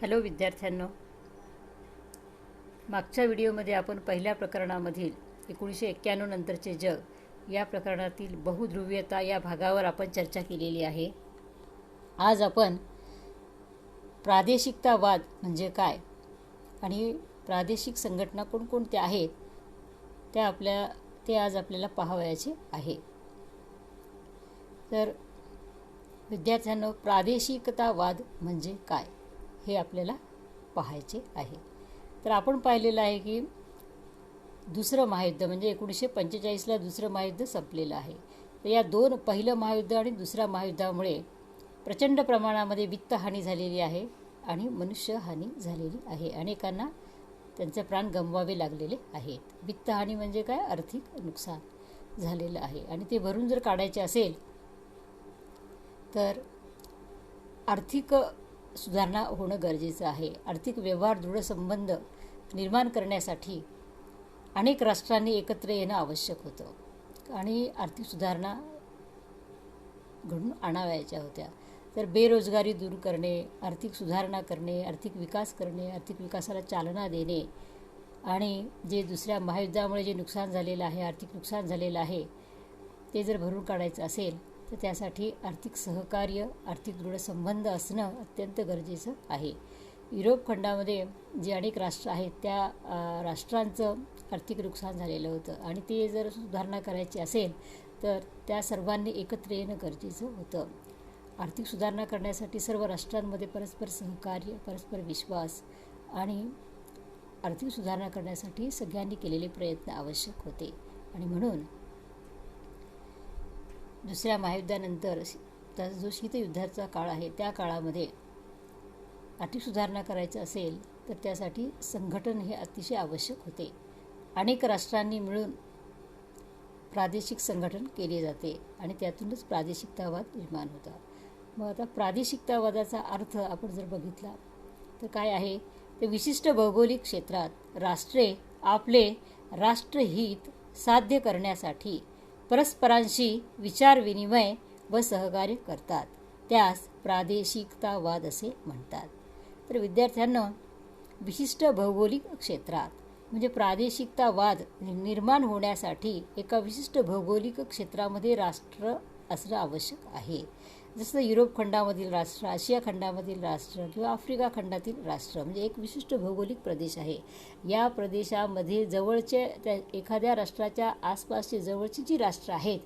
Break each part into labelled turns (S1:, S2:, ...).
S1: Hello विद्यार्थ्यांनो, मागच्या व्हिडिओमध्ये आपण पहिल्या प्रकरणामधील 1991 नंतरचे जग या प्रकरणातील बहुध्रुवीयता या भागावर आपण चर्चा केलेली आहे. आज आपण प्रादेशिकतावाद म्हणजे काय आणि प्रादेशिक संघटना कोणकोणत्या आहेत ते आज आपल्याला पाहावयाचे आहे. तर विद्यार्थ्यांनो, प्रादेशिकतावाद म्हणजे काय हे आपल्याला पाहायचे आहे. तर आपण पाहिलेलं आहे की दुसरं महायुद्ध म्हणजे 1945ला दुसरं महायुद्ध संपलेलं आहे. तर या पहिलं महायुद्ध आणि दुसऱ्या महायुद्धामुळे प्रचंड प्रमाणामध्ये वित्तहानी झालेली आहे आणि मनुष्यहानी झालेली आहे. अनेकांना त्यांचे प्राण गमवावे लागलेले आहेत. वित्तहानी म्हणजे काय? आर्थिक नुकसान झालेलं आहे आणि ते भरून जर काढायचे असेल तर आर्थिक सुधारणा होणं गरजेचं आहे. आर्थिक व्यवहार दृढ संबंध निर्माण करण्यासाठी अनेक राष्ट्रांनी एकत्र येणं आवश्यक होतं आणि आर्थिक सुधारणा घडून आणावयाच्या होत्या. तर बेरोजगारी दूर करणे, आर्थिक सुधारणा करणे, आर्थिक विकास करणे, आर्थिक विकासाला चालना देणे आणि जे दुसऱ्या महायुद्धामुळे जे नुकसान झालेलं आहे, आर्थिक नुकसान झालेलं आहे, ते जर भरून काढायचं असेल तर त्यासाठी आर्थिक सहकार्य, आर्थिक दृढ संबंध असणं अत्यंत गरजेचं आहे. युरोप खंडामध्ये जे अनेक राष्ट्र आहेत त्या राष्ट्रांचं आर्थिक नुकसान झालेलं होतं आणि ते जर सुधारणा करायची असेल तर त्या सर्वांनी एकत्र येणं गरजेचं होतं. आर्थिक सुधारणा करण्यासाठी सर्व राष्ट्रांमध्ये परस्पर सहकार्य, परस्पर विश्वास आणि आर्थिक सुधारणा करण्यासाठी सगळ्यांनी केलेले प्रयत्न आवश्यक होते. आणि म्हणून दुसऱ्या महायुद्धानंतर जो शीतयुद्धाचा काळ आहे त्या काळामध्ये आर्थिक सुधारणा करायचं असेल तर त्यासाठी संघटन हे अतिशय आवश्यक होते. अनेक राष्ट्रांनी मिळून प्रादेशिक संघटन केले जाते आणि त्यातूनच प्रादेशिकतावाद निर्माण होता. मग आता प्रादेशिकतावादाचा अर्थ आपण जर बघितला तर काय आहे? ते विशिष्ट भौगोलिक क्षेत्रात राष्ट्रे आपले राष्ट्रहित साध्य करण्यासाठी परस्परांशी विचारविनिमय व सहकार्य करतात. त्यास प्रादेशिकतावाद असे म्हणतात. तर विद्यार्थ्यांना विशिष्ट भौगोलिक क्षेत्रात म्हणजे प्रादेशिकतावाद निर्माण होण्यासाठी एका विशिष्ट भौगोलिक क्षेत्रामध्ये राष्ट्र असणं आवश्यक आहे. जसं युरोप खंडामधील राष्ट्र, आशिया खंडामधील राष्ट्र किंवा आफ्रिका खंडातील राष्ट्र म्हणजे एक विशिष्ट भौगोलिक प्रदेश आहे. या प्रदेशामध्ये जवळचे त्या एखाद्या राष्ट्राच्या आसपासचे जवळची जी राष्ट्र आहेत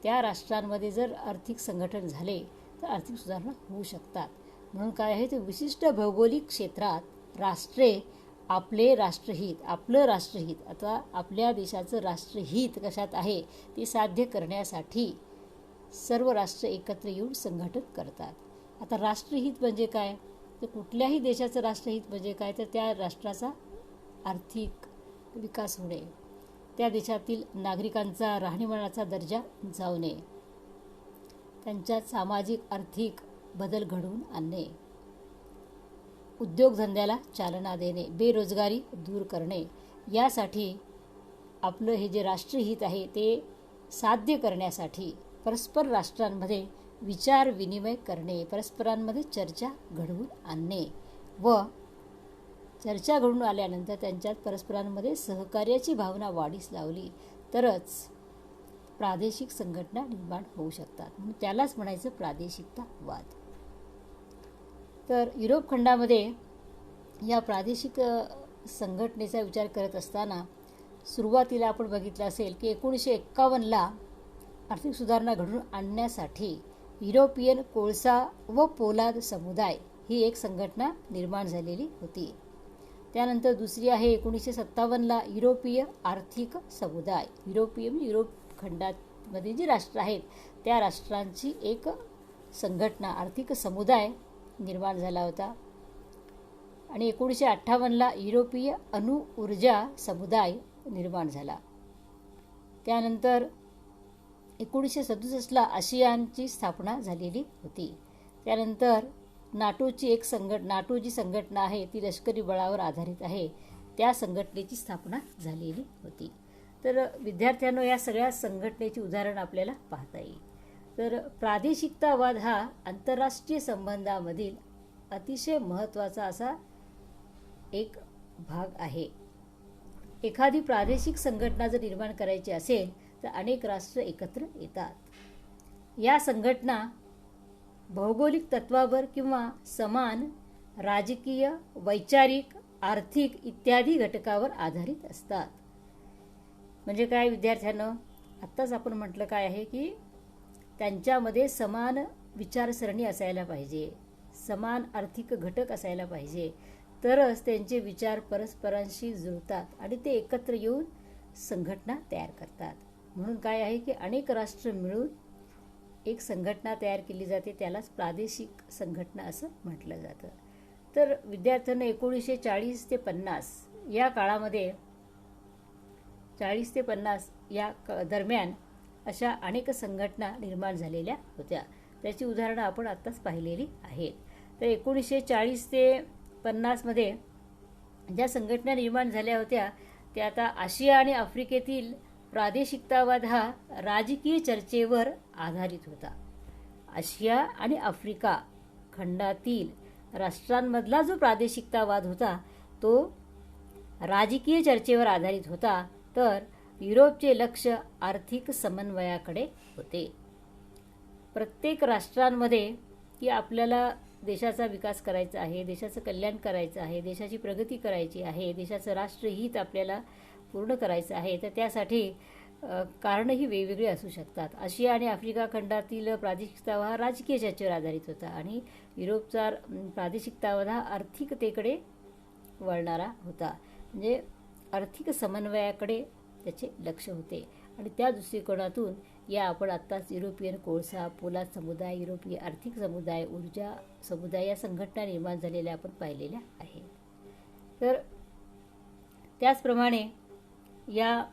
S1: त्या राष्ट्रांमध्ये जर आर्थिक संघटन झाले तर आर्थिक सुधारणा होऊ शकतात. म्हणून काय आहे? ते विशिष्ट भौगोलिक क्षेत्रात राष्ट्रे आपलं राष्ट्रहित आता आपल्या देशाचं राष्ट्रहित कशात आहे ते साध्य करण्यासाठी सर्व राष्ट्र एकत्र येऊन संघटन करतात. आता राष्ट्रहित म्हणजे काय? तर कुठल्याही देशाचं राष्ट्रहित म्हणजे काय? तर त्या राष्ट्राचा आर्थिक विकास होणे, त्या देशातील नागरिकांचा राहणीमानाचा दर्जा उंचावणे, त्यांच्यात सामाजिक आर्थिक बदल घडवून आणणे, उद्योगधंद्याला चालना देणे, बेरोजगारी दूर करणे. यासाठी आपलं हे जे राष्ट्रहित आहे ते साध्य करण्यासाठी परस्पर राष्ट्रांमध्ये विचार विनिमय करणे, परस्परांमध्ये चर्चा घडवून आणणे व चर्चा घडून आल्यानंतर त्यांच्यात परस्परांमध्ये सहकार्याची भावना वाढीस लावली तरच प्रादेशिक संघटना निर्माण होऊ शकतात. म्हणून त्यालाच म्हणायचं प्रादेशिकतावाद. तर युरोप खंडामध्ये या प्रादेशिक संघटनेचा विचार करत असताना सुरुवातीला आपण बघितलं असेल की 1951ला आर्थिक सुधारणा घडवून आणण्यासाठी युरोपियन कोळसा व पोलाद समुदाय ही एक संघटना निर्माण झालेली होती. त्यानंतर दुसरी आहे 1957ला युरोपीय आर्थिक समुदाय. युरोप खंडामध्ये जी राष्ट्र आहेत त्या राष्ट्रांची एक संघटना, आर्थिक समुदाय निर्माण झाला होता. आणि 1958ला युरोपीय अणुऊर्जा समुदाय निर्माण झाला. त्यानंतर 1967ला आशियानची स्थापना झालेली होती. त्यानंतर नाटो जी संघटना आहे ती लष्करी बळावर आधारित आहे, त्या संघटनेची स्थापना झालेली होती. तर विद्यार्थ्यांनो, या सगळ्या संघटनेची उदाहरण आपल्याला पाहता येईल. तर प्रादेशिकतावाद हा आंतरराष्ट्रीय संबंधामधील अतिशय महत्त्वाचा असा एक भाग आहे. एखादी प्रादेशिक संघटना जर निर्माण करायची असेल तर अनेक राष्ट्र एकत्र येतात. या संघटना भौगोलिक तत्वावर किंवा समान राजकीय, वैचारिक, आर्थिक इत्यादी घटकावर आधारित असतात. म्हणजे काय विद्यार्थ्यांनो, आत्ताच आपण म्हटलं काय आहे की त्यांच्यामध्ये समान विचारसरणी असायला पाहिजे, समान आर्थिक घटक असायला पाहिजे, तरच त्यांचे विचार परस्परांशी जुळतात आणि ते एकत्र येऊन संघटना तयार करतात. म्हणून काय आहे की अनेक राष्ट्र मिळून एक संघटना तयार केली जाते, त्यालाच प्रादेशिक संघटना असं म्हटलं जातं. तर विद्यार्थ्यांना 1940 ते 50 या काळामध्ये 40 ते 50 या दरम्यान अशा अनेक संघटना निर्माण झालेल्या होत्या. त्याची उदाहरणं आपण आत्ताच पाहिलेली आहेत. तर 1940 ते 50मध्ये ज्या संघटना निर्माण झाल्या होत्या त्या आता आशिया आणि आफ्रिकेतील प्रादेशिकतावाद हा राजकीय चर्चेवर आधारित होता. आशिया आणि आफ्रिका खंडातील राष्ट्रांमधला जो प्रादेशिकतावाद होता तो राजकीय चर्चेवर आधारित होता, तर युरोपचे लक्ष आर्थिक समन्वयाकडे होते. प्रत्येक राष्ट्रांमध्ये की आपल्याला देशाचा विकास करायचा आहे, देशाचं कल्याण करायचं आहे, देशाची प्रगती करायची आहे, देशाचं राष्ट्रहित आपल्याला पूर्ण करायचं आहे, तर त्यासाठी कारणंही वेगवेगळी असू शकतात. आशिया आणि आफ्रिका खंडातील प्रादेशिकतावाद हा राजकीय चर्चेवर आधारित होता आणि युरोपचा प्रादेशिकतावाद हा आर्थिकतेकडे वळणारा होता. म्हणजे आर्थिक समन्वयाकडे त्याचे लक्ष होते आणि त्या दृष्टिकोनातून या आपण आत्ताच युरोपियन कोळसा, पोलाद समुदाय, युरोपीय आर्थिक समुदाय, ऊर्जा समुदाय या संघटना निर्माण झालेल्या आपण पाहिलेल्या आहेत. तर त्याचप्रमाणे या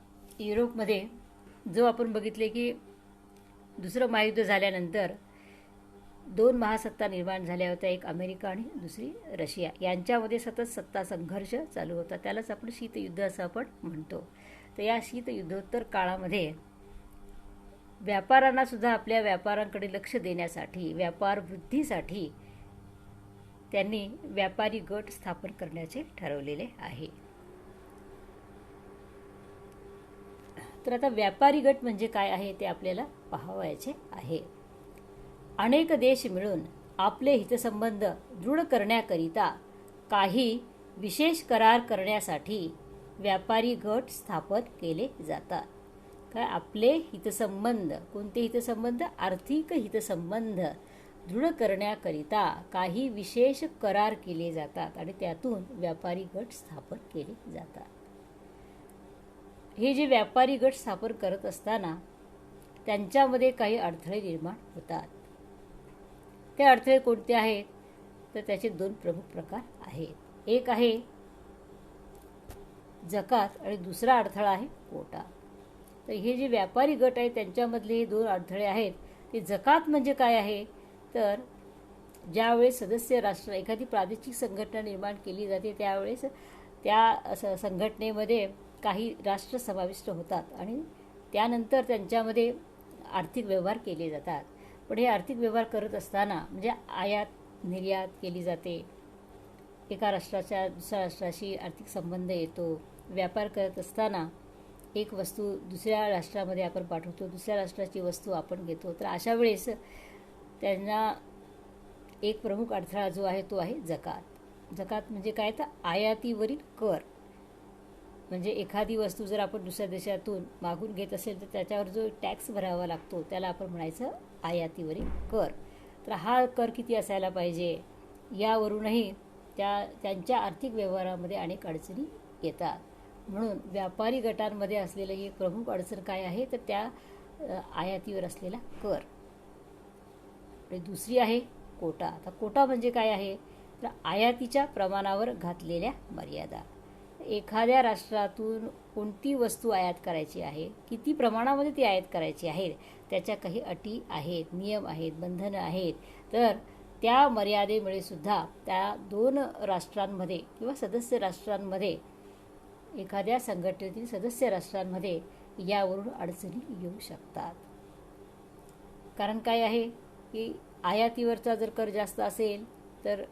S1: युरोपमध्ये जो आपण बघितले की दुसरं महायुद्ध झाल्यानंतर 2 महासत्ता निर्माण झाल्या होत्या, एक अमेरिका आणि दुसरी रशिया. यांच्यामध्ये सतत सत्ता संघर्ष चालू होता, त्यालाच आपण शीतयुद्ध असं आपण म्हणतो. तर या शीतयुद्धोत्तर काळामध्ये व्यापाऱ्यांना सुद्धा आपल्या व्यापारांकडे लक्ष देण्यासाठी, व्यापार वृद्धीसाठी त्यांनी व्यापारी गट स्थापन करण्याचे ठरवलेले आहे. तर आता व्यापारी गट म्हणजे काय आहे ते आपल्याला पाहावयाचे आहे. अनेक देश मिळून आपले हितसंबंध दृढ करण्याकरिता काही विशेष करार करण्यासाठी व्यापारी गट स्थापन केले जातात. काय आपले हितसंबंध, कोणते हितसंबंध? आर्थिक हितसंबंध दृढ करण्याकरिता काही विशेष करार केले जातात आणि त्यातून व्यापारी गट स्थापन केले जातात. हे जे व्यापारी गट स्थापन करत असताना त्यांच्यामध्ये काही अडथळे निर्माण होतात. ते अडथळे कोणते आहेत? तर त्याचे 2 प्रमुख प्रकार आहेत. एक आहे जकात आणि दुसरा अडथळा आहे कोटा. तर हे जे व्यापारी गट आहेत त्यांच्यामधले हे 2 अडथळे आहेत. ते जकात म्हणजे काय आहे? तर ज्यावेळेस सदस्य राष्ट्र एखादी प्रादेशिक संघटना निर्माण केली जाते त्यावेळेस त्या संघटनेमध्ये काही राष्ट्र समाविष्ट होतात आणि त्यानंतर त्यांच्यामध्ये आर्थिक व्यवहार केले जातात. पण हे आर्थिक व्यवहार करत असताना म्हणजे आयात निर्यात केली जाते, एका राष्ट्राच्या दुसऱ्या राष्ट्राशी आर्थिक संबंध येतो. व्यापार करत असताना एक वस्तू दुसऱ्या राष्ट्रामध्ये आपण पाठवतो, दुसऱ्या राष्ट्राची वस्तू आपण घेतो. तर अशा वेळेस त्यांना एक प्रमुख अडथळा जो आहे तो आहे जकात. जकात म्हणजे काय? तर आयातीवरील कर. म्हणजे एखादी वस्तू जर आपण दुसऱ्या देशातून मागून घेत असेल तर त्याच्यावर जो टॅक्स भरावा लागतो त्याला आपण म्हणायचं आयातीवरील कर. तर हा कर किती असायला पाहिजे यावरूनही त्यांच्या आर्थिक व्यवहारामध्ये अनेक अडचणी येतात. म्हणून व्यापारी गटांमध्ये असलेलं एक प्रमुख अडचण काय आहे? तर त्या आयातीवर असलेला कर. आणि दुसरी आहे कोटा. आता कोटा म्हणजे काय आहे? तर आयातीच्या प्रमाणावर घातलेल्या मर्यादा. एखाद्या राष्ट्रातून कोणती वस्तू आयात करायची आहे, किती प्रमाणामध्ये ती आयात करायची आहे, त्याच्या काही अटी आहेत, नियम आहेत, बंधनं आहेत. तर त्या मर्यादेमुळे सुद्धा त्या 2 राष्ट्रांमध्ये किंवा सदस्य राष्ट्रांमध्ये, एखाद्या संघटनेतील सदस्य राष्ट्रांमध्ये यावरून अडचणी येऊ शकतात. कारण काय आहे की आयातीवरचा जर कर जास्त असेल तर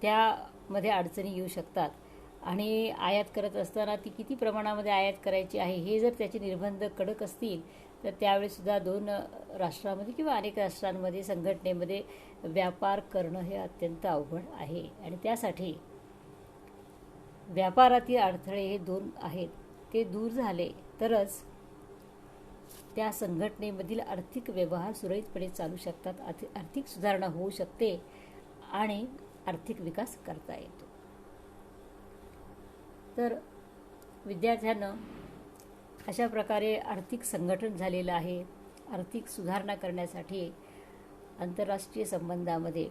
S1: त्यामध्ये अडचणी येऊ शकतात आणि आयात करत असताना ती किती प्रमाणामध्ये आयात करायची आहे हे जर त्याचे निर्बंध कडक असतील तर त्यावेळीसुद्धा दोन राष्ट्रांमध्ये किंवा अनेक राष्ट्रांमध्ये संघटनेमध्ये व्यापार करणं हे अत्यंत अवघड आहे. आणि त्यासाठी व्यापारातील अडथळे हे दोन आहेत ते दूर झाले तरच त्या संघटनेमधील आर्थिक व्यवहार सुरळीतपणे चालू शकतात, आर्थिक सुधारणा होऊ शकते आणि आर्थिक विकास करता येतो. तर विद्यार्थ्यांना अशा प्रकारे आर्थिक संघटन झालेलं आहे. आर्थिक सुधारणा करण्यासाठी आंतरराष्ट्रीय संबंधामध्ये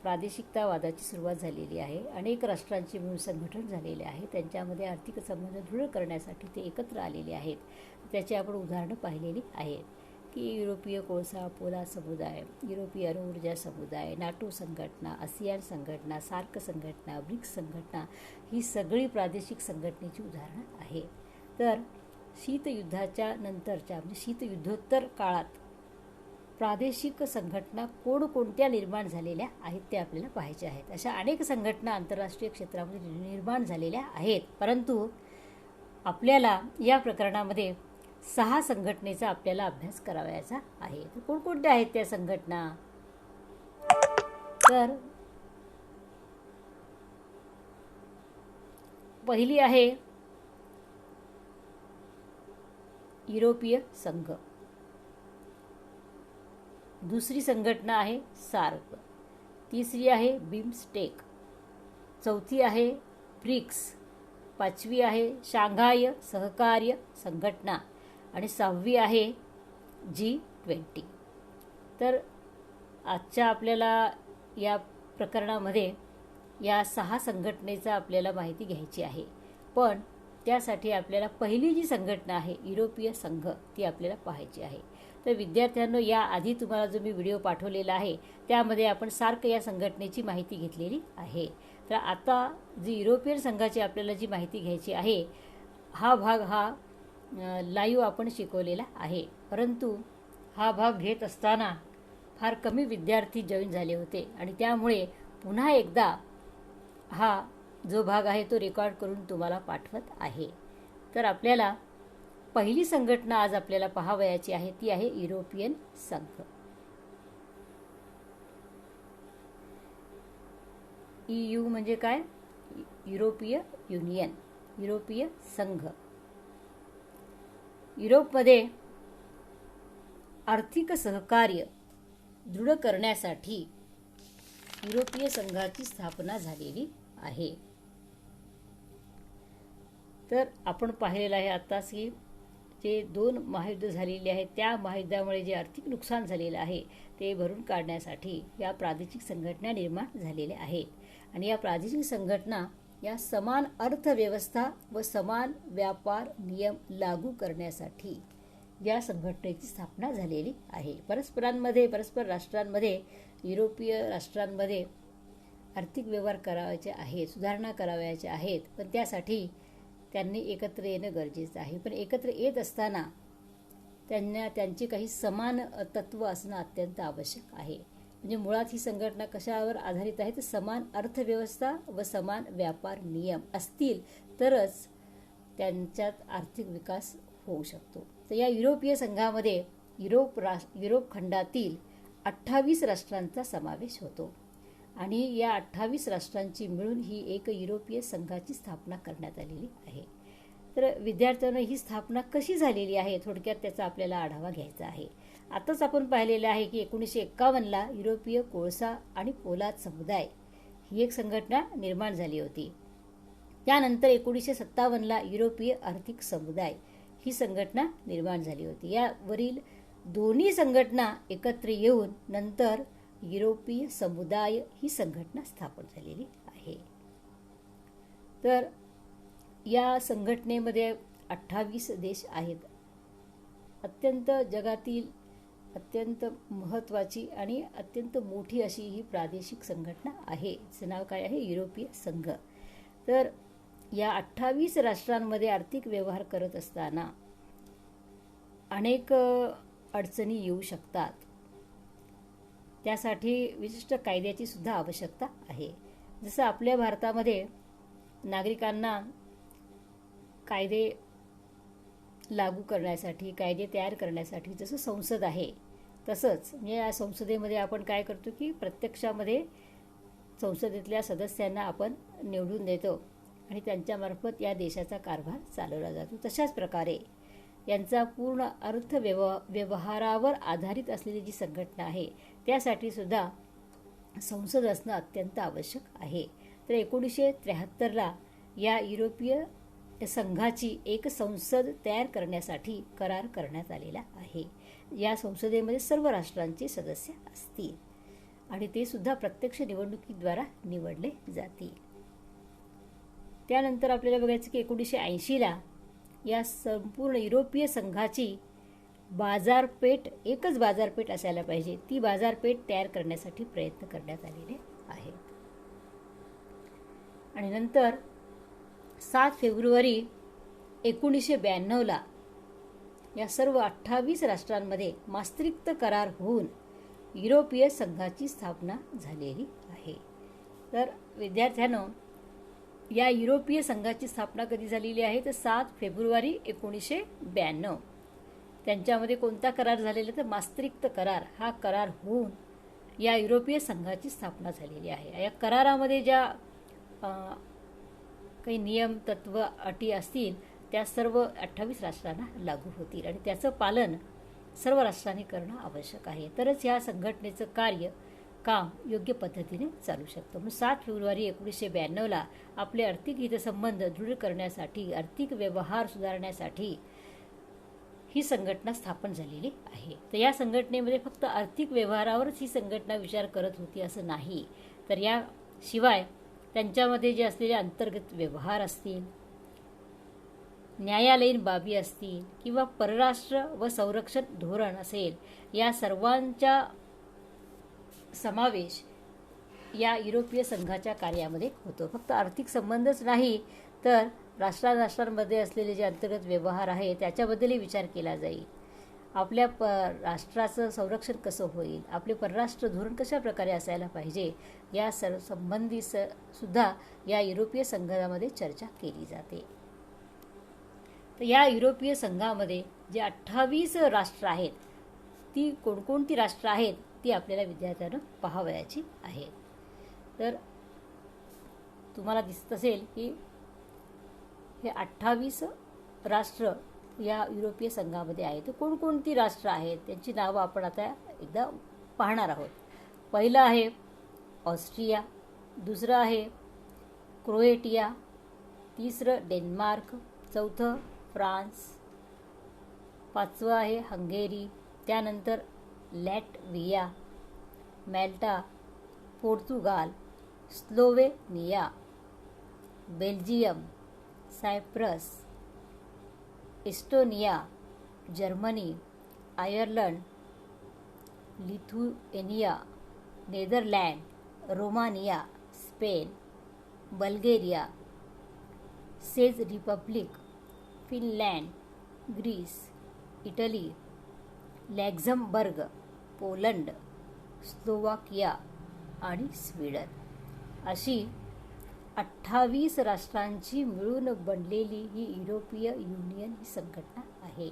S1: प्रादेशिकतावादाची सुरुवात झालेली आहे. अनेक राष्ट्रांचे मिळून संघटन झालेले आहे. त्यांच्यामध्ये आर्थिक संबंध दृढ करण्यासाठी ते एकत्र आलेले आहेत. त्याची आपण उदाहरणं पाहिलेली आहेत की युरोपीय कोळसा पोलाद समुदाय, युरोपीय अणुऊर्जा समुदाय, नाटो संघटना, आसियान संघटना, सार्क संघटना, ब्रिक्स संघटना ही सगळी प्रादेशिक संघटनेची उदाहरणं आहे. तर शीतयुद्धाच्या नंतरच्या म्हणजे शीतयुद्धोत्तर काळात प्रादेशिक संघटना कोणकोणत्या निर्माण झालेल्या आहेत ते आपल्याला पाहायचे आहेत. अशा अनेक संघटना आंतरराष्ट्रीय क्षेत्रामध्ये निर्माण झालेल्या आहेत, परंतु आपल्याला या प्रकरणामध्ये 6 संघटनेचा आपल्याला अभ्यास करावयाचा आहे. तर कोणकोणत्या आहेत त्या संघटना? तर पहिली आहे युरोपीय संघ, दुसरी संघटना आहे सार्क, तिसरी आहे बिमस्टेक, चौथी आहे ब्रिक्स, पाचवी आहे शांघाय सहकार्य संघटना आणि 6वी आहे G20. तर आजच्या आपल्याला या प्रकरणामध्ये या 6 संघटनेचा आपल्याला माहिती घ्यायची आहे. पण त्यासाठी आपल्याला पहिली जी संघटना आहे युरोपीय संघ ती आपल्याला पाहायची आहे. तर विद्यार्थ्यांनो, याआधी तुम्हाला जो मी व्हिडिओ पाठवलेला आहे त्यामध्ये आपण सार्क या संघटनेची माहिती घेतलेली आहे. तर आता जी युरोपियन संघाची आपल्याला जी माहिती घ्यायची आहे हा भाग लाईव्ह आपण शिकवलेला आहे, परंतु हा भाग घेत असताना फार कमी विद्यार्थी जॉईन झाले होते आणि त्यामुळे पुन्हा एकदा हा जो भाग आहे तो रेकॉर्ड करून तुम्हाला पाठवत आहे. तर आपल्याला पहिली संघटना आज आपल्याला पाहावयाची आहे ती आहे युरोपियन संघ. EU म्हणजे काय? युरोपीय युनियन, युरोपीय संघ. युरोपमध्ये आर्थिक सहकार्य दृढ करण्यासाठी युरोपीय संघाची स्थापना झालेली आहे. तर आपण पाहिलेलं आहे आत्ताच की जे 2 महायुद्ध झालेले आहेत त्या महायुद्धामुळे जे आर्थिक नुकसान झालेलं आहे ते भरून काढण्यासाठी या प्रादेशिक संघटना निर्माण झालेल्या आहेत. आणि या प्रादेशिक संघटना या समान अर्थव्यवस्था व समान व्यापार नियम लागू करण्यासाठी या संघटनेची स्थापना झालेली आहे. परस्पर राष्ट्रांमध्ये, युरोपीय राष्ट्रांमध्ये आर्थिक व्यवहार करावायचे आहेत, सुधारणा करावयाच्या आहेत, पण त्यासाठी त्यांनी एकत्र येणं गरजेचं आहे. पण एकत्र येत असताना त्यांची काही समान तत्त्व असणं अत्यंत आवश्यक आहे. म्हणजे मुळात ही संघटना कशावर आधारित आहे तर समान अर्थव्यवस्था व समान व्यापार नियम असतील तरच त्यांच्यात आर्थिक विकास होऊ शकतो. तर या युरोपीय संघामध्ये युरोप खंडातील 28 राष्ट्रांचा समावेश होतो आणि या 28 राष्ट्रांची मिळून ही एक युरोपीय संघाची स्थापना करण्यात आलेली आहे. तर विद्यार्थ्यांना ही स्थापना कशी झालेली आहे थोडक्यात त्याचा आपल्याला आढावा घ्यायचा आहे. आताच आपण पाहिलेलं आहे की 1951ला युरोपीय कोळसा आणि पोलाद समुदाय ही एक संघटना निर्माण झाली होती. त्यानंतर 1957ला युरोपीय आर्थिक समुदाय ही संघटना निर्माण झाली होती. यावरील दोन्ही संघटना एकत्र येऊन नंतर युरोपीय समुदाय ही संघटना स्थापन झालेली आहे. तर या संघटनेमध्ये 28 देश आहेत. जगातील अत्यंत महत्त्वाची आणि अत्यंत मोठी अशी ही प्रादेशिक संघटना आहे. तिचं नाव काय आहे? युरोपीय संघ. तर या 28 राष्ट्रांमध्ये आर्थिक व्यवहार करत असताना अनेक अडचणी येऊ शकतात. त्यासाठी विशिष्ट कायद्याची सुद्धा आवश्यकता आहे. जसं आपल्या भारतामध्ये नागरिकांना कायदे लागू करण्यासाठी, कायदे तयार करण्यासाठी जसं संसद आहे, तसंच म्हणजे या संसदेमध्ये आपण काय करतो की प्रत्यक्षामध्ये संसदेतल्या सदस्यांना आपण निवडून देतो आणि त्यांच्यामार्फत या देशाचा कारभार चालवला जातो. तशाच प्रकारे यांचा पूर्ण व्यवहारावर आधारित असलेली जी संघटना आहे त्यासाठी सुद्धा संसद असणं अत्यंत आवश्यक आहे. तर 1973ला या युरोपीय संघाची एक संसद तयार करण्यासाठी करार करण्यात आलेला आहे. या संसदेमध्ये सर्व राष्ट्रांचे सदस्य असतील आणि ते सुद्धा प्रत्यक्ष निवडणुकीद्वारा निवडले जातील. त्यानंतर आपल्याला बघायचं की 1980ला या संपूर्ण युरोपीय संघाची बाजारपेठ, एकच बाजारपेठ असायला पाहिजे, ती बाजारपेठ तयार करण्यासाठी प्रयत्न करण्यात आलेले आहेत. आणि नंतर 7 फेब्रुवारी 1992ला या सर्व 28 राष्ट्रांमध्ये मास्त्रिक्ट करार होऊन युरोपीय संघाची स्थापना झालेली आहे. तर विद्यार्थ्यांनो, या युरोपीय संघाची स्थापना कधी झालेली आहे तर 7 फेब्रुवारी 1992. त्यांच्यामध्ये कोणता करार झालेला तर मास्त्रिक्ट करार हा करार होऊन या युरोपीय संघाची स्थापना झालेली आहे. या करारामध्ये ज्या काही नियम, तत्व, अटी असतील त्या सर्व 28 राष्ट्रांना लागू होतील आणि त्याचं पालन सर्व राष्ट्रांनी करणं आवश्यक आहे. तरच या संघटनेचं काम योग्य पद्धतीने चालू शकतं. म्हणून 7 फेब्रुवारी 1992ला आपले आर्थिक हितसंबंध दृढ करण्यासाठी, आर्थिक व्यवहार सुधारण्यासाठी ही संघटना स्थापन झालेली आहे. तर या संघटनेमध्ये फक्त आर्थिक व्यवहारावरच ही संघटना विचार करत होती असं नाही, तर याशिवाय त्यांच्यामध्ये जे असलेले अंतर्गत व्यवहार असतील, न्यायालयीन बाबी असतील किंवा परराष्ट्र व संरक्षण धोरण असेल, या सर्वांचा समावेश या युरोपीय संघाच्या कार्यामध्ये होतो. फक्त आर्थिक संबंधच नाही तर राष्ट्रांमध्ये असलेले जे अंतर्गत व्यवहार आहे त्याच्याबद्दलही विचार केला जाईल. आपल्या राष्ट्राचं संरक्षण कसं होईल, आपले परराष्ट्र धोरण कशा प्रकारे असायला पाहिजे, या संबंधी सुद्धा या युरोपीय संघामध्ये चर्चा केली जाते. तर या युरोपीय संघामध्ये जे 28 राष्ट्र आहेत, ती कोणकोणती राष्ट्र आहेत ती आपल्याला विद्यार्थ्यांना पाहावयाची आहेत. तर तुम्हाला दिसत असेल की हे 28 राष्ट्र या युरोपीय संघामध्ये आहेत. तर कोणकोणती राष्ट्र आहेत त्यांची नावं आपण आता एकदा पाहणार आहोत. पहिलं आहे ऑस्ट्रिया, दुसरं आहे क्रोएटिया, तिसरं डेन्मार्क, चौथं फ्रान्स, पाचवं आहे हंगेरी, त्यानंतर Latvia, Malta, Portugal, Slovenia, Belgium, Cyprus, Estonia, Germany, Ireland, Lithuania, Netherland, Romania, Spain, Bulgaria, चेक Republic, Finland, Greece, Italy, Luxembourg, Poland, Slovakia आणि स्वीडन अशी 28 राष्ट्रांची मिळून बनलेली ही युरोपीय युनियन ही संघटना आहे.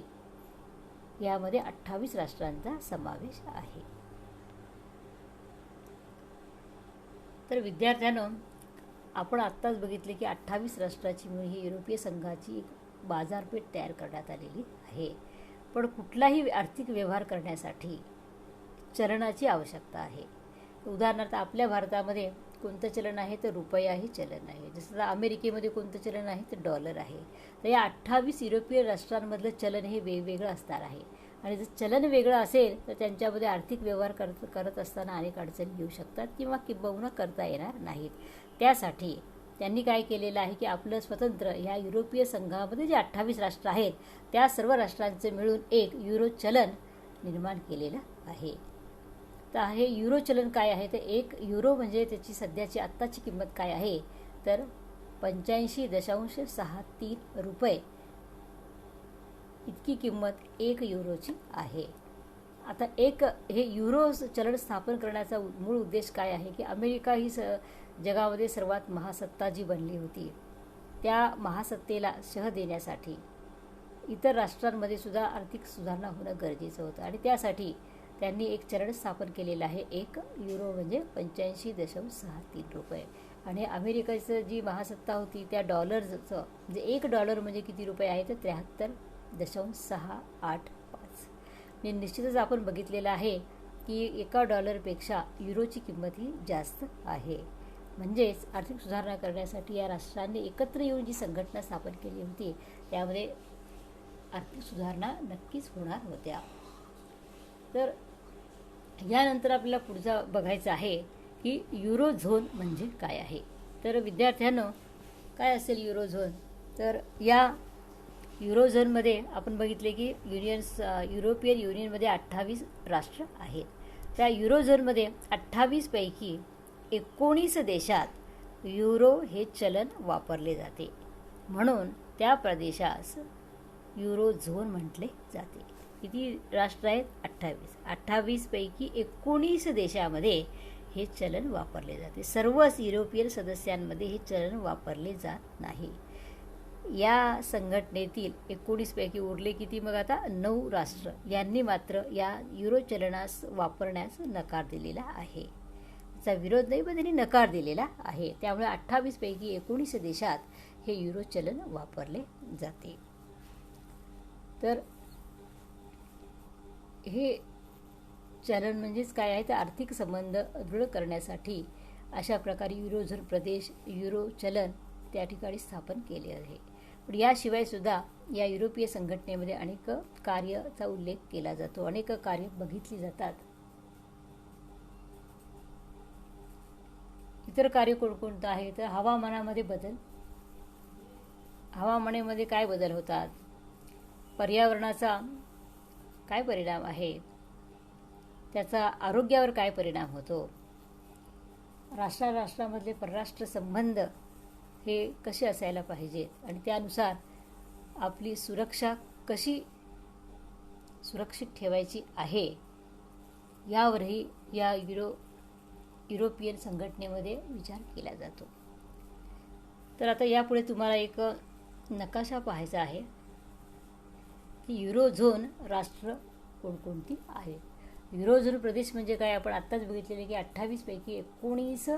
S1: यामध्ये 28 राष्ट्रांचा समावेश आहे. तर विद्यार्थ्यांनो, आपण आत्ताच बघितले की 28 राष्ट्राची मिळून ही युरोपीय संघाची एक बाजारपेठ तयार करण्यात आलेली आहे. पण कुठलाही आर्थिक व्यवहार करण्यासाठी चलनाची आवश्यकता आहे. उदाहरणार्थ आपल्या भारतामध्ये कोणतं चलन आहे तर रुपया हे चलन आहे. जसं अमेरिकेमध्ये कोणतं चलन आहे तर डॉलर आहे. तर या 28 युरोपीय राष्ट्रांमधलं चलन हे वेगवेगळं असणार आहे आणि जर चलन वेगळं असेल तर त्यांच्यामध्ये आर्थिक व्यवहार करत असताना अनेक अडचणी येऊ शकतात किंवा किंबहुना करता येणार नाहीत. त्यासाठी त्यांनी काय केलेलं आहे की आपलं स्वतंत्र ह्या युरोपीय संघामध्ये जे 28 राष्ट्र आहेत त्या सर्व राष्ट्रांचे मिळून एक युरो चलन निर्माण केलेलं आहे. तर हे युरो चलन काय आहे तर 1 युरो म्हणजे त्याची सध्याची आत्ताची किंमत काय आहे तर 85.63 रुपये इतकी किंमत 1 युरोची आहे. आता एक हे युरो चलन स्थापन करण्याचा मूळ उद्देश काय आहे की अमेरिका ही जगामध्ये सर्वात महासत्ता जी बनली होती त्या महासत्तेला शह देण्यासाठी इतर राष्ट्रांमध्ये सुद्धा आर्थिक सुधारणा होणं गरजेचं होतं आणि त्यासाठी त्यांनी एक चलन स्थापन केलेलं आहे. 1 युरो म्हणजे 85.63 रुपये. आणि अमेरिकेचं जी महासत्ता होती त्या डॉलरचं म्हणजे $1 म्हणजे किती रुपये आहे तर 73.685. म्हणजे निश्चितच आपण बघितलेलं आहे की $1पेक्षा युरोची किंमत ही जास्त आहे. म्हणजेच आर्थिक सुधारणा करण्यासाठी या राष्ट्रांनी एकत्र येऊन जी संघटना स्थापन केली होती त्यामध्ये आर्थिक सुधारणा नक्कीच होणार होत्या. तर यानंतर आपल्याला पुढचा बघायचं आहे की युरो झोन म्हणजे काय आहे. तर विद्यार्थ्यांनो, काय असेल युरो झोन? तर या युरो झोनमध्ये आपण बघितले की युरोपियन युनियनमध्ये 28 राष्ट्र आहेत. त्या युरो झोनमध्ये 28 पैकी 19 देशात युरो हे चलन वापरले जाते, म्हणून त्या प्रदेशास युरो झोन म्हटले जाते. किती राष्ट्र आहेत? 28. 28 पैकी 19 देशामध्ये हे चलन वापरले जाते. सर्वच युरोपियन सदस्यांमध्ये हे चलन वापरले जात नाही. या संघटनेतील 19 पैकी उरले किती मग आता? 9 राष्ट्र यांनी मात्र या युरो चलनास वापरण्यास नकार दिलेला आहे. त्याचा विरोध नाही पण त्यांनी नकार दिलेला आहे. त्यामुळे 28 पैकी 19 देशात हे युरो चलन वापरले जाते. तर हे चलन म्हणजेच काय आहे तर आर्थिक संबंध दृढ करण्यासाठी अशा प्रकारे युरोझोन प्रदेश युरो चलन त्या ठिकाणी स्थापन केले आहे. पण याशिवाय सुद्धा या युरोपीय संघटनेमध्ये अनेक कार्याचा उल्लेख केला जातो, अनेक कार्य बघितली जातात. इतर कार्य कोणकोणतं आहे तर हवामानामध्ये बदल. हवामानामध्ये काय बदल होतात? पर्यावरणाचा काय परिणाम आहे? त्याचा आरोग्यावर काय परिणाम होतो? राष्ट्रामधले परराष्ट्र संबंध हे कसे असायला पाहिजेत आणि त्यानुसार आपली सुरक्षा कशी सुरक्षित ठेवायची आहे यावरही या युरोपियन संघटनेमध्ये विचार केला जातो. तर आता यापुढे तुम्हाला एक नकाशा पाहायचा आहे की युरोझोन राष्ट्र कोणकोणती आहेत. युरोझोन प्रदेश म्हणजे काय? आपण आत्ताच बघितलेले की 28 पैकी 19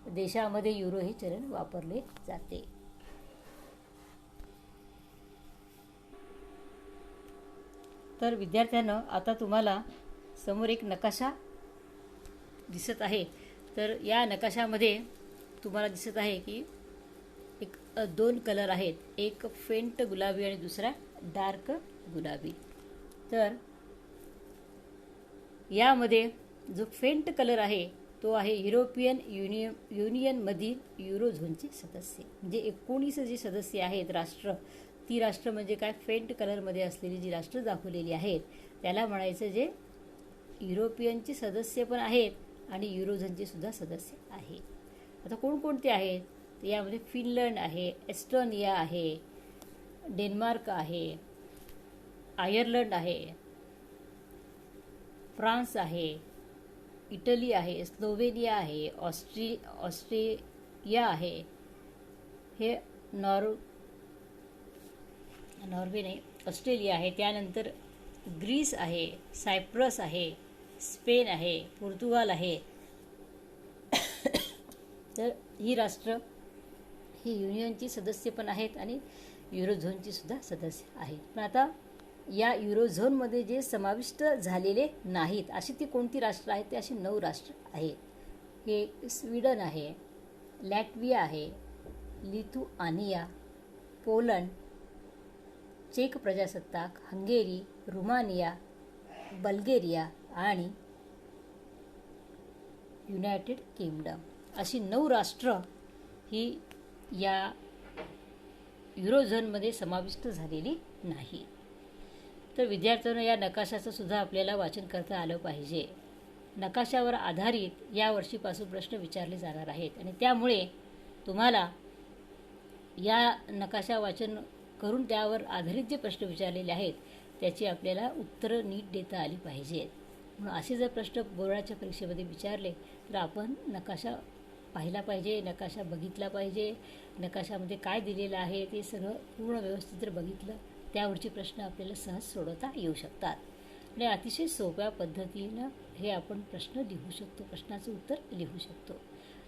S1: देशामध्ये युरो हे चलन वापरले जाते. तर विद्यार्थ्यांनो, आता तुम्हाला समोर एक नकाशा दिसत आहे. तर या नकाशामध्ये तुम्हाला दिसत आहे की एक 2 कलर आहेत, एक फेंट गुलाबी आणि दुसरा डार्क गुलाबी. तर यामध्ये जो फेंट कलर आहे तो आहे युरोपियन युनियनमधील युरोझोनचे सदस्य. म्हणजे 19 जे सदस्य आहेत राष्ट्र, ती राष्ट्र म्हणजे काय? फेंट कलरमध्ये असलेली जी राष्ट्र दाखवलेली आहेत त्याला म्हणायचं जे युरोपियनचे सदस्य पण आहेत आणि युरोझोनचे सुद्धा सदस्य आहेत. आता कोणकोणते आहेत? तर यामध्ये फिनलंड आहे, एस्टोनिया आहे, डेन्मार्क आहे, आयर्लंड आहे, फ्रान्स आहे, इटली आहे, स्लोवेनिया आहे, ऑस्ट्रिया आहे, हे नॉर्वे नाही ऑस्ट्रेलिया आहे, त्यानंतर ग्रीस आहे, सायप्रस आहे, स्पेन आहे, पोर्तुगाल आहे. तर ही राष्ट्र ही युनियनची सदस्य पण आहेत आणि युरोझोनची सुद्धा सदस्य आहेत. पण आता या युरोझोनमध्ये जे समाविष्ट झालेले नाहीत अशी ती कोणती राष्ट्र आहेत? ते अशी 9 राष्ट्र आहेत. हे स्वीडन आहे, लॅटविया आहे, लिथुआनिया, पोलंड, चेक प्रजासत्ताक, हंगेरी, रुमानिया, बल्गेरिया आणि युनायटेड किंगडम अशी 9 राष्ट्र ही या युरोझोनमध्ये समाविष्ट झालेली नाही. तर विद्यार्थ्यांना या नकाशाचं सुद्धा आपल्याला वाचन करता आलं पाहिजे. नकाशावर आधारित या वर्षीपासून प्रश्न विचारले जाणार आहेत आणि त्यामुळे तुम्हाला या नकाशा वाचन करून त्यावर आधारित जे प्रश्न विचारलेले आहेत त्याची आपल्याला उत्तरं नीट देता आली पाहिजेत. म्हणून असे जर प्रश्न बोर्डाच्या परीक्षेमध्ये विचारले तर आपण नकाशा पाहिला पाहिजे, नकाशा बघितला पाहिजे. नकाशामध्ये काय दिलेलं आहे ते सगळं पूर्ण व्यवस्थित जर बघितलं, त्यावरचे प्रश्न आपल्याला सहज सोडवता येऊ शकतात. आणि अतिशय सोप्या पद्धतीनं हे आपण प्रश्न लिहू शकतो, प्रश्नाचं उत्तर लिहू शकतो.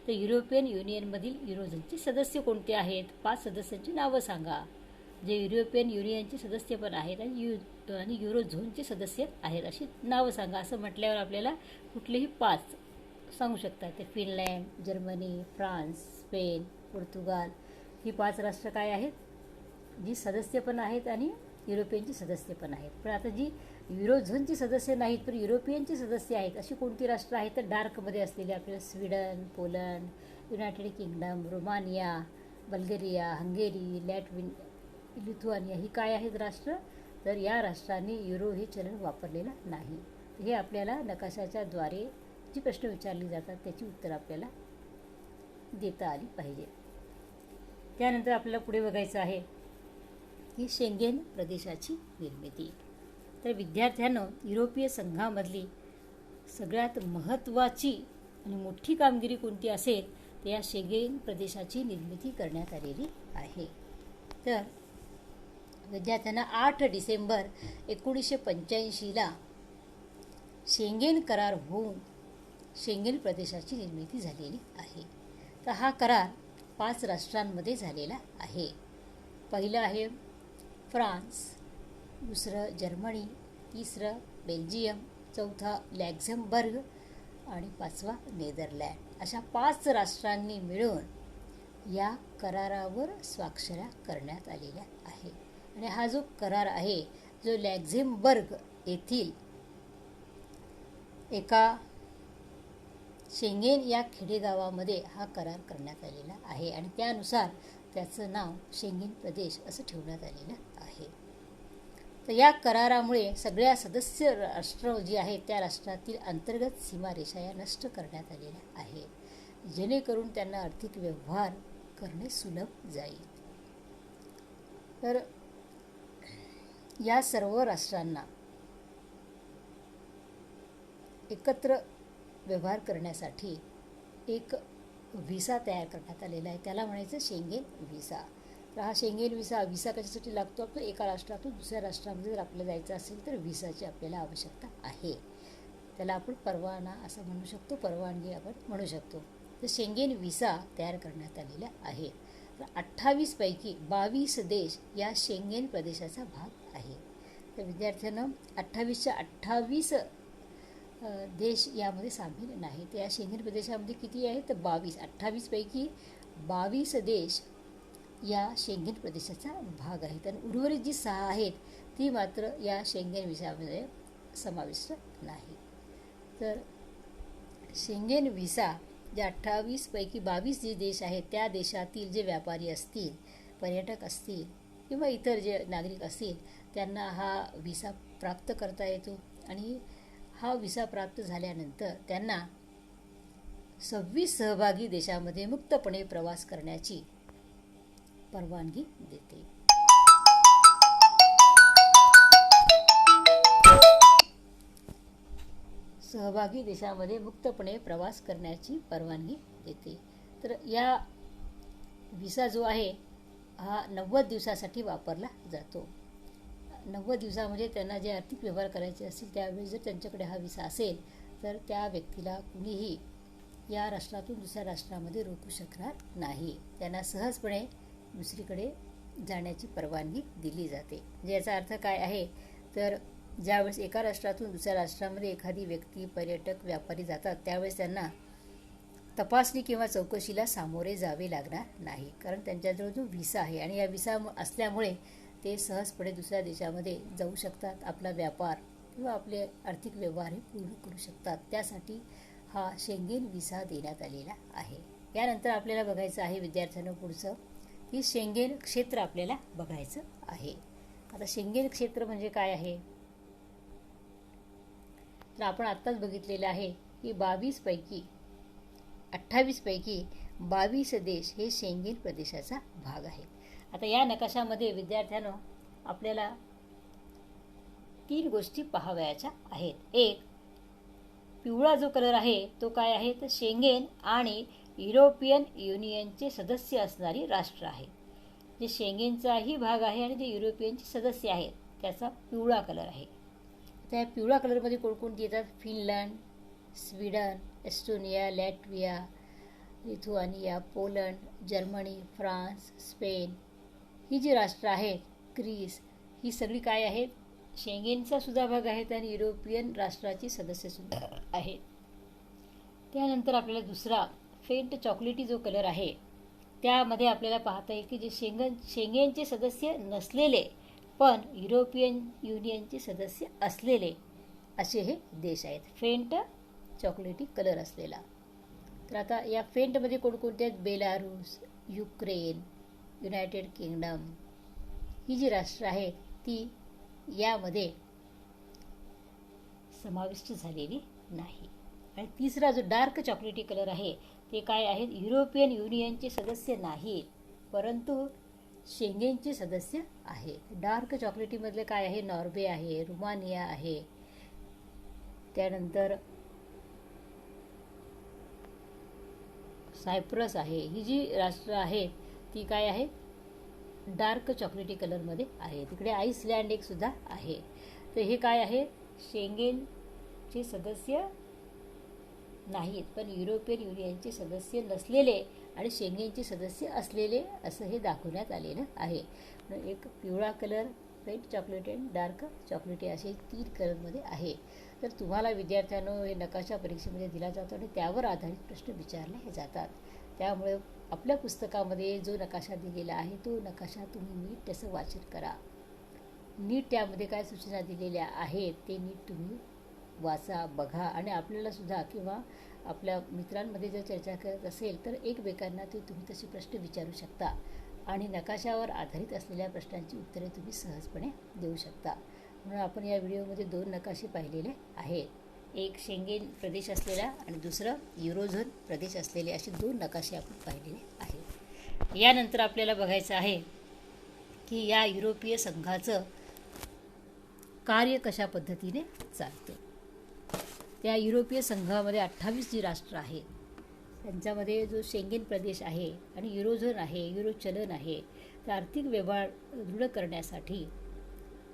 S1: तर युरोपियन युनियनमधील युरोझोनचे सदस्य कोणते आहेत? 5 सदस्यांची नावं सांगा. जे युरोपियन युनियनचे सदस्य पण आहेत आणि युरोझोनचे सदस्य आहेत अशी नावं सांगा. असं म्हटल्यावर आपल्याला कुठलेही 5 सांगू शकतात. ते Finland, Germany, France, Spain, Portugal ही 5 राष्ट्र काय आहेत? जी सदस्य पण आहेत आणि युरोपियनचे सदस्य पण आहेत. पण आता जी युरोझोनचे सदस्य नाहीत पण युरोपियनचे सदस्य आहेत अशी कोणती राष्ट्र आहेत? तर डार्कमध्ये असलेले आपल्याला Sweden, Poland, United Kingdom, Romania, Bulgaria, Hungary, Lithuania ही काय आहेत राष्ट्र? तर या राष्ट्रांनी युरो हे चलन वापरलेलं नाही. हे आपल्याला नकाशाच्या द्वारे जी प्रश्न विचारली जातात त्याची उत्तर आपल्याला देता आली पाहिजे. त्यानंतर आपल्याला पुढे बघायचं आहे की शेंगेन प्रदेशाची निर्मिती. तर विद्यार्थ्यांनो, युरोपीय संघामधली सगळ्यात महत्त्वाची आणि मोठी कामगिरी कोणती असेल तर या शेंगेन प्रदेशाची निर्मिती करण्यात आलेली आहे. तर विद्यार्थ्यांना 8 डिसेंबर 1985ला शेंगेन करार होऊन शेंगेन प्रदेशाची निर्मिती झालेली आहे. तर हा करार 5 राष्ट्रांमध्ये झालेला आहे. पहिलं आहे फ्रान्स, दुसरं जर्मनी, तिसरं बेल्जियम, चौथा लॅक्झमबर्ग आणि 5वा नेदरलँड. अशा 5 राष्ट्रांनी मिळून या करारावर स्वाक्षऱ्या करण्यात आलेल्या आहे. आणि हा जो करार आहे जो लॅक्झमबर्ग येथील एका शेंगेन या खेडेगावामध्ये हा करार करण्यात आलेला आहे आणि त्यानुसार त्याचं नाव शेंगेन प्रदेश असं ठेवण्यात आलेलं आहे. तर या करारामुळे सगळ्या सदस्य राष्ट्र जी आहेत त्या राष्ट्रातील अंतर्गत सीमारेषा या नष्ट करण्यात आलेल्या आहे, जेणेकरून त्यांना आर्थिक व्यवहार करणे सुलभ जाईल. तर या सर्व राष्ट्रांना एकत्र व्यवहार करण्यासाठी एक व्हिसा तयार करण्यात आलेला आहे. त्याला म्हणायचं शेंगेन व्हिसा. तर हा शेंगेन व्हिसा कशासाठी लागतो? आपलं एका राष्ट्रातून दुसऱ्या राष्ट्रामध्ये जर आपल्याला जायचं असेल तर व्हिसाची आपल्याला आवश्यकता आहे. त्याला आपण परवाना असं म्हणू शकतो, परवानगी आपण म्हणू शकतो. तर शेंगेन व्हिसा तयार करण्यात आलेला आहे. तर 28 पैकी 22 देश या शेंगेन प्रदेशाचा भाग आहे. तर विद्यार्थ्यांना 28च्या 28 देश यामध्ये सामील नाही. तर या शेंगेन प्रदेशामध्ये किती आहेत? तर 22. 28 पैकी 22 देश या शेंगेन प्रदेशाचा भाग आहेत आणि उर्वरित जी 6 आहेत ती मात्र या शेंगेन व्हिसामध्ये समाविष्ट नाही. तर शेंगेन व्हिसा जे 28 पैकी 22 जे देश आहेत त्या देशातील जे व्यापारी असतील, पर्यटक असतील किंवा इतर जे नागरिक असतील त्यांना हा व्हिसा प्राप्त करता येतो. आणि हा व्हिसा प्राप्त झाल्यानंतर त्यांना 26 सहभागी देशामध्ये मुक्तपणे प्रवास करण्याची परवानगी देते. सहभागी देशामध्ये मुक्तपणे प्रवास करण्याची परवानगी देते. तर या व्हिसा जो आहे हा 90 दिवसासाठी वापरला जातो. 90 दिवसामध्ये त्यांना जे आर्थिक व्यवहार करायचे असतील त्यावेळी जर त्यांच्याकडे हा व्हिसा असेल तर त्या व्यक्तीला कुणीही या राष्ट्रातून दुसऱ्या राष्ट्रामध्ये रोखू शकणार नाही. त्यांना सहजपणे दुसरीकडे जाण्याची परवानगी दिली जाते. म्हणजे याचा अर्थ काय आहे? तर ज्यावेळेस एका राष्ट्रातून दुसऱ्या राष्ट्रामध्ये एखादी व्यक्ती, पर्यटक, व्यापारी जातात त्यावेळेस त्यांना तपासणी किंवा चौकशीला सामोरे जावे लागणार नाही, कारण त्यांच्याजवळ जो व्हिसा आहे आणि या व्हिसा असल्यामुळे ते सहजपणे दुसऱ्या देशामध्ये जाऊ शकतात, आपला व्यापार किंवा आपले आर्थिक व्यवहार हे पूर्ण करू शकतात. त्यासाठी हा शेंगेन व्हिसा देण्यात आलेला आहे. यानंतर आपल्याला बघायचं आहे विद्यार्थ्यांना पुढचं की शेंगेन क्षेत्र आपल्याला बघायचं आहे. आता शेंगेन क्षेत्र म्हणजे काय आहे? तर आपण आत्ताच बघितलेलं आहे की 28 पैकी 22 देश हे शेंगेन प्रदेशाचा भाग आहेत. आता या नकाशामध्ये विद्यार्थ्यांनो आपल्याला 3 गोष्टी पाहावयाच्या आहेत. एक, पिवळा जो कलर आहे तो काय आहे, तर शेंगेन आणि युरोपियन युनियनचे सदस्य असणारी राष्ट्र आहे. जे शेंगेनचाही भाग आहे आणि जे युरोपियनचे सदस्य आहेत त्याचा पिवळा कलर आहे. त्या पिवळ्या कलरमध्ये कोणकोणती येतात? Finland, Sweden, Estonia, Latvia, Lithuania, Poland, Germany, France, Spain ही जी राष्ट्र आहेत, ग्रीस, ही सगळी काय आहेत? शेंगेनचा सुद्धा भाग आहेत आणि युरोपियन राष्ट्राची सदस्यसुद्धा आहेत. त्यानंतर आपल्याला दुसरा फेंट चॉकलेटी जो कलर आहे त्यामध्ये आपल्याला पाहता येईल की जे शेंगेनचे सदस्य नसलेले पण युरोपियन युनियनचे सदस्य असलेले असे हे देश आहेत, फेंट चॉकलेटी कलर असलेला. तर आता या फेंटमध्ये कोणकोणते आहेत? बेलारूस, युक्रेन, युनायटेड किंगडम ही जी राष्ट्र आहेत ती यामध्ये समाविष्ट झालेली नाही. आणि तिसरा जो डार्क चॉकलेटी कलर आहे ते काय आहेत? युरोपियन युनियनचे सदस्य नाहीत परंतु शेंगेनचे सदस्य आहेत. डार्क चॉकलेटीमधले काय आहे? नॉर्वे आहे, रुमानिया आहे, त्यानंतर सायप्रस आहे. ही जी राष्ट्र आहेत ती काय आहे? डार्क चॉकलेटी कलरमध्ये आहे. तिकडे आईसलँड एक सुद्धा आहे. तर हे काय आहे? शेंगेनचे सदस्य नाहीत पण युरोपियन युनियनचे सदस्य नसलेले आणि शेंगेनचे सदस्य असलेले असं हे दाखवण्यात आलेलं आहे. एक पिवळा कलर, फेंट चॉकलेटी आणि डार्क चॉकलेटी असे 3 कलरमध्ये आहे. तर तुम्हाला विद्यार्थ्यांनो हे नकाशा परीक्षेमध्ये दिला जातो आणि त्यावर आधारित प्रश्न विचारले जातात. त्यामुळे आपल्या पुस्तकामध्ये जो नकाशा दिलेला आहे तो नकाशा तुम्ही नीट त्याचं वाचन करा. नीट त्यामध्ये काय सूचना दिलेल्या आहेत ते नीट तुम्ही वाचा, बघा आणि आपल्याला सुद्धा किंवा आपल्या मित्रांमध्ये जर चर्चा करत असेल तर एकमेकांना ते तुम्ही तसे प्रश्न विचारू शकता आणि नकाशावर आधारित असलेल्या प्रश्नांची उत्तरे तुम्ही सहजपणे देऊ शकता. म्हणून आपण या व्हिडिओमध्ये 2 नकाशे पाहिलेले आहेत. एक शेंगेन प्रदेश असलेला आणि दुसरं युरोझोन प्रदेश असलेले असे 2 नकाशे आपण पाहिलेले आहेत. यानंतर आपल्याला बघायचं आहे की या युरोपीय संघाचं कार्य कशा पद्धतीने चालतं. त्या युरोपीय संघामध्ये 28 जी राष्ट्र आहेत त्यांच्यामध्ये जो शेंगेन प्रदेश आहे आणि युरोझोन आहे, युरो चलन आहे, तर आर्थिक व्यवहार दृढ करण्यासाठी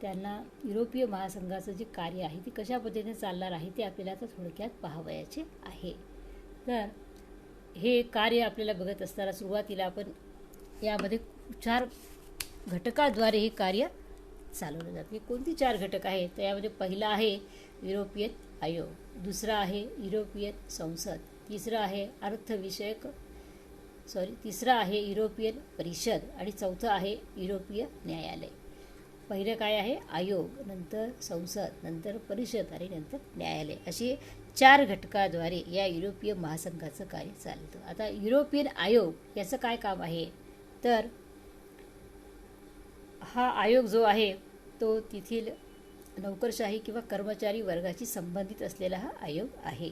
S1: त्यांना युरोपीय महासंघाचं जे कार्य आहे ते कशा पद्धतीने चालणार आहे ते आपल्याला आता थोडक्यात पाहावयाचे आहे. तर हे कार्य आपल्याला बघत असताना सुरुवातीला आपण यामध्ये 4 घटकाद्वारे हे कार्य चालवलं जाते. कोणती 4 घटक आहेत? तर यामध्ये पहिला आहे युरोपियन आयोग, दुसरा आहे युरोपियन संसद, तिसरा आहे तिसरा आहे युरोपियन परिषद आणि चौथं आहे युरोपीय न्यायालय. पहिलं काय आहे? आयोग, नंतर संसद, नंतर परिषद आणि नंतर न्यायालय अशी 4 घटकाद्वारे या युरोपीय महासंघाचं कार्य चालतं. आता युरोपियन आयोग याचं काय काम आहे? तर हा आयोग जो आहे तो तेथील नोकरशाही किंवा कर्मचारी वर्गाशी संबंधित असलेला हा आयोग आहे.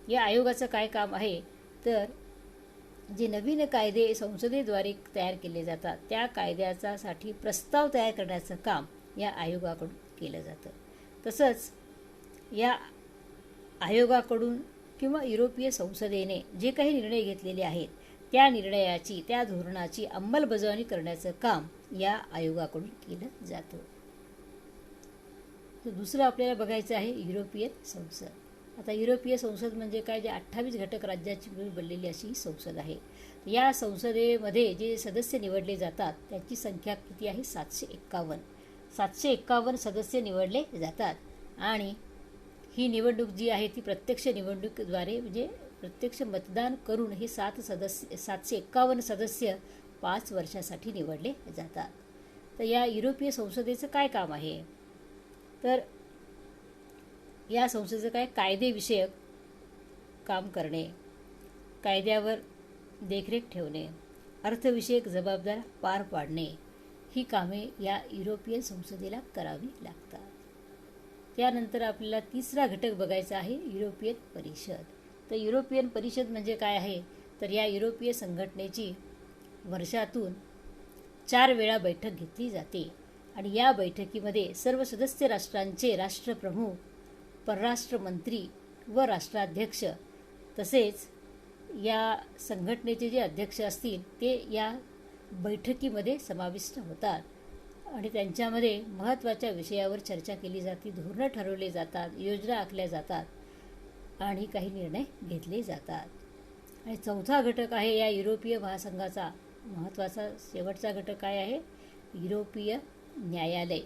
S1: या आयोगाचं काय काम आहे? तर जे नवीन कायदे संसदेद्वारे तयार केले जातात त्या कायद्यासाठी प्रस्ताव तयार करण्याचं काम या आयोगाकडून केलं जातं. तसंच या आयोगाकडून किंवा युरोपीय संसदेने जे काही निर्णय घेतलेले आहेत त्या निर्णयाची, त्या धोरणाची अंमलबजावणी करण्याचं काम या आयोगाकडून केलं जातं. तर दुसरं आपल्याला बघायचं आहे युरोपियन संसद. आता युरोपीय संसद म्हणजे काय? जे 28 घटक राज्याची मिळून बनलेली अशी ही संसद आहे. या संसदेमध्ये जे सदस्य निवडले जातात त्यांची संख्या किती आहे? 751. 751 सदस्य निवडले जातात आणि ही निवडणूक जी आहे ती प्रत्यक्ष निवडणुकीद्वारे म्हणजे प्रत्यक्ष मतदान करून हे 751 सदस्य 5 वर्षासाठी निवडले जातात. तर या युरोपीय संसदेचं काय काम आहे? तर या संसदेचं काय? कायदेविषयक काम करणे, कायद्यावर देखरेख ठेवणे, अर्थविषयक जबाबदाऱ्या पार पाडणे ही कामे या युरोपियन संसदेला करावी लागतात. त्यानंतर आपल्याला तिसरा घटक बघायचा आहे युरोपियन परिषद. तर युरोपियन परिषद म्हणजे काय आहे? तर या युरोपीय संघटनेची वर्षातून 4 वेळा बैठक घेतली जाते आणि या बैठकीमध्ये सर्व सदस्य राष्ट्रांचे राष्ट्रप्रमुख, परराष्ट्र मंत्री व राष्ट्राध्यक्ष तसेच या संघटनेचे जे अध्यक्ष असतील ते या बैठकीमध्ये समाविष्ट होतात आणि त्यांच्यामध्ये महत्त्वाच्या विषयावर चर्चा केली जाते, धोरणं ठरवले जातात, योजना आखल्या जातात आणि काही निर्णय घेतले जातात. आणि चौथा घटक आहे या युरोपीय महासंघाचा महत्त्वाचा शेवटचा घटक काय आहे? युरोपीय न्यायालय.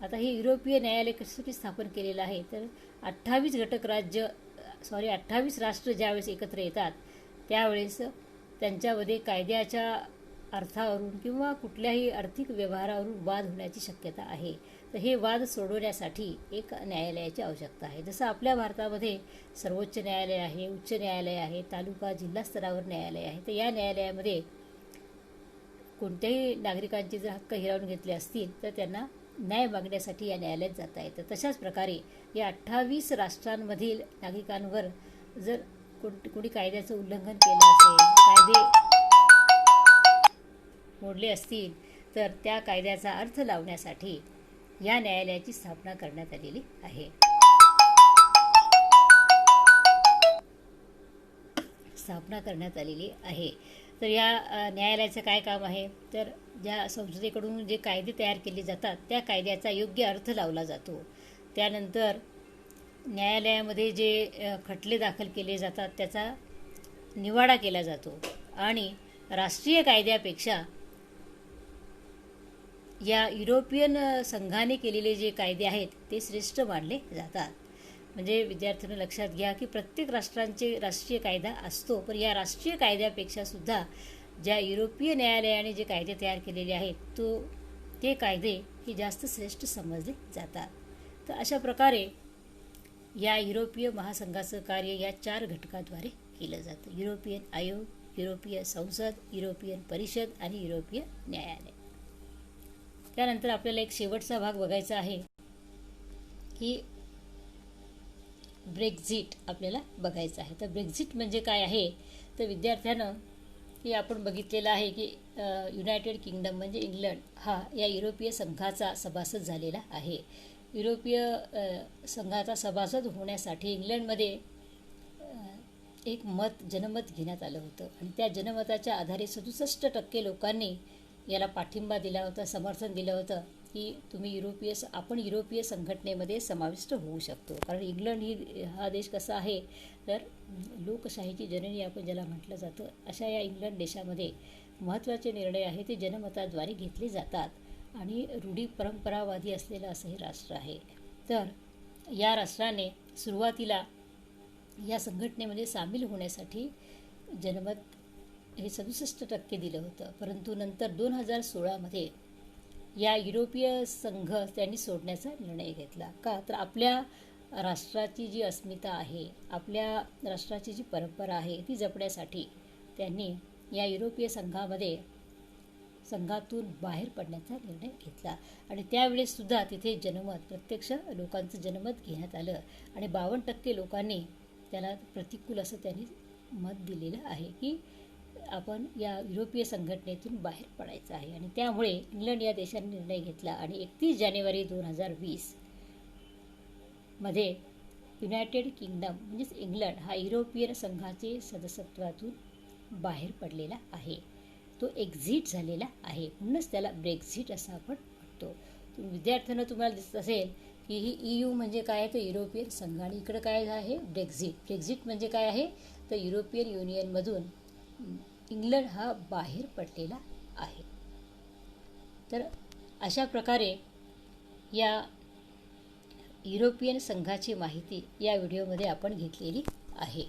S1: आता हे युरोपीय न्यायालय कशासाठी स्थापन केलेलं आहे तर 28 राष्ट्र ज्यावेळेस एकत्र येतात त्यावेळेस त्यांच्यामध्ये कायद्याच्या अर्थावरून किंवा कुठल्याही आर्थिक व्यवहारावरून वाद होण्याची शक्यता आहे. तर हे वाद सोडवण्यासाठी एक न्यायालयाची आवश्यकता आहे. जसं आपल्या भारतामध्ये सर्वोच्च न्यायालय आहे, उच्च न्यायालय आहे, तालुका जिल्हा स्तरावर न्यायालय आहे. तर या न्यायालयामध्ये कोणत्याही नागरिकांचे जर हक्क हिरावून घेतले असतील तर त्यांना न्याय मागण्यासाठी या न्यायालयात जाता येतं. तशाच प्रकारे या 28 राष्ट्रांमधील नागरिकांवर जर कोणी कायद्याचं उल्लंघन केलं असेल, कायदे मोडले असतील तर त्या कायद्याचा अर्थ लावण्यासाठी या न्यायालयाची स्थापना करण्यात आलेली आहे. तर या न्यायालयाचं काय काम आहे तर ज्या संसदेकडून जे कायदे तयार केले जातात त्या कायद्याचा योग्य अर्थ लावला जातो. त्यानंतर न्यायालयामध्ये जे खटले दाखल केले जातात त्याचा निवाडा केला जातो आणि राष्ट्रीय कायद्यापेक्षा या युरोपियन संघाने केलेले जे कायदे आहेत ते श्रेष्ठ मानले जातात. म्हणजे विद्यार्थ्यांना लक्षात घ्या की प्रत्येक राष्ट्रांचे राष्ट्रीय कायदा असतो, पण या राष्ट्रीय कायद्यापेक्षा सुद्धा ज्या युरोपीय न्यायालयाने जे कायदे तयार केलेले आहेत ते कायदे हे जास्त श्रेष्ठ समजले जातात. तर अशा प्रकारे या युरोपीय महासंघाचं कार्य या 4 घटकाद्वारे केलं जातं. युरोपियन आयोग, युरोपीय संसद, युरोपियन परिषद आणि युरोपीय न्यायालय. त्यानंतर आपल्याला एक शेवटचा भाग बघायचा आहे की ब्रेक्झिट आपल्याला बघायचं आहे. तर ब्रेक्झिट म्हणजे काय आहे तर विद्यार्थ्यांना की आपण बघितलेलं आहे की युनायटेड किंगडम म्हणजे इंग्लंड हा या युरोपीय संघाचा सभासद झालेला आहे. युरोपीय संघाचा सभासद होण्यासाठी इंग्लंडमध्ये एक जनमत घेण्यात आलं होतं आणि त्या जनमताच्या आधारे 67% लोकांनी याला पाठिंबा दिला होता, समर्थन दिलं होतं की आपण युरोपीय संघटनेमध्ये समाविष्ट होऊ शकतो. कारण इंग्लंड हा देश कसा आहे तर लोकशाहीची जननी आपण ज्याला म्हटलं जातं, अशा या इंग्लंड देशामध्ये महत्त्वाचे निर्णय आहे ते जनमताद्वारे घेतले जातात आणि रूढी परंपरावादी असलेलं असं हे राष्ट्र आहे. तर या राष्ट्राने सुरुवातीला या संघटनेमध्ये सामील होण्यासाठी जनमत हे 67% दिलं होतं, परंतु नंतर 2016 या युरोपीय संघ त्यांनी सोडण्याचा निर्णय घेतला. का तर आपल्या राष्ट्राची जी अस्मिता आहे, आपल्या राष्ट्राची जी परंपरा आहे ती जपण्यासाठी त्यांनी या युरोपीय संघातून बाहेर पडण्याचा निर्णय घेतला आणि त्यावेळेस सुद्धा तिथे प्रत्यक्ष लोकांचं जनमत घेण्यात आलं आणि 52% लोकांनी त्याला प्रतिकूल असं त्यांनी मत दिलेलं आहे की आपण या युरोपीय संघटनेतून बाहेर पडायचं आहे. आणि त्यामुळे इंग्लंड या देशाने निर्णय घेतला आणि 31 जानेवारी 2020 युनायटेड किंगडम म्हणजेच इंग्लंड हा युरोपियन संघाचे सदस्यत्वातून बाहेर पडलेला आहे. तो एक्झिट झालेला आहे, म्हणूनच त्याला ब्रेक्झिट असं आपण म्हणतो. विद्यार्थ्यांना तुम्हाला दिसत असेल की ही EU म्हणजे काय आहे तर युरोपियन संघ आणि इकडं काय आहे ब्रेक्झिट म्हणजे काय आहे तर युरोपियन युनियनमधून इंग्लंड हा बाहेर पडलेला आहे. तर अशा प्रकारे या युरोपियन संघाची माहिती या व्हिडिओमध्ये आपण घेतलेली आहे.